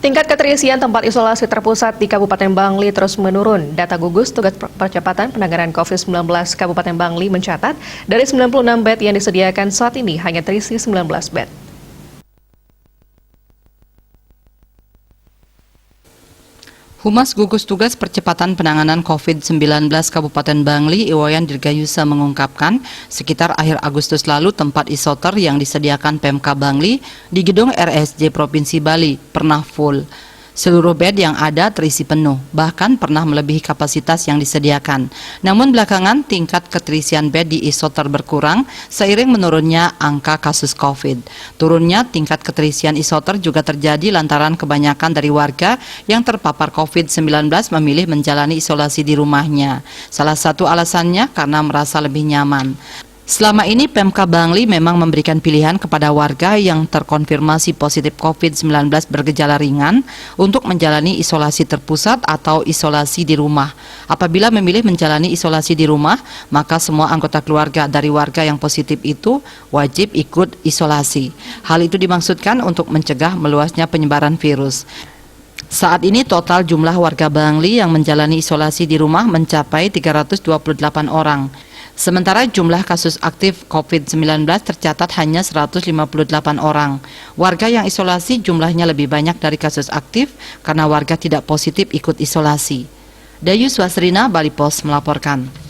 Tingkat keterisian tempat isolasi terpusat di Kabupaten Bangli terus menurun. Data gugus Tugas Percepatan Penanganan COVID-19 Kabupaten Bangli mencatat dari 96 bed yang disediakan saat ini hanya terisi 19 bed. Humas Gugus Tugas Percepatan Penanganan COVID-19 Kabupaten Bangli, Iwayan Dirgayusa mengungkapkan, sekitar akhir Agustus lalu tempat isoter yang disediakan Pemka Bangli di gedung RSJ Provinsi Bali pernah full. Seluruh bed yang ada terisi penuh, bahkan pernah melebihi kapasitas yang disediakan. Namun belakangan tingkat keterisian bed di isoter berkurang seiring menurunnya angka kasus COVID. Turunnya tingkat keterisian isoter juga terjadi lantaran kebanyakan dari warga yang terpapar COVID-19 memilih menjalani isolasi di rumahnya. Salah satu alasannya karena merasa lebih nyaman. Selama ini Pemka Bangli memang memberikan pilihan kepada warga yang terkonfirmasi positif COVID-19 bergejala ringan untuk menjalani isolasi terpusat atau isolasi di rumah. Apabila memilih menjalani isolasi di rumah, maka semua anggota keluarga dari warga yang positif itu wajib ikut isolasi. Hal itu dimaksudkan untuk mencegah meluasnya penyebaran virus. Saat ini total jumlah warga Bangli yang menjalani isolasi di rumah mencapai 328 orang. Sementara jumlah kasus aktif COVID-19 tercatat hanya 158 orang. Warga yang isolasi jumlahnya lebih banyak dari kasus aktif karena warga tidak positif ikut isolasi. Dayu Swasrina, Bali Pos melaporkan.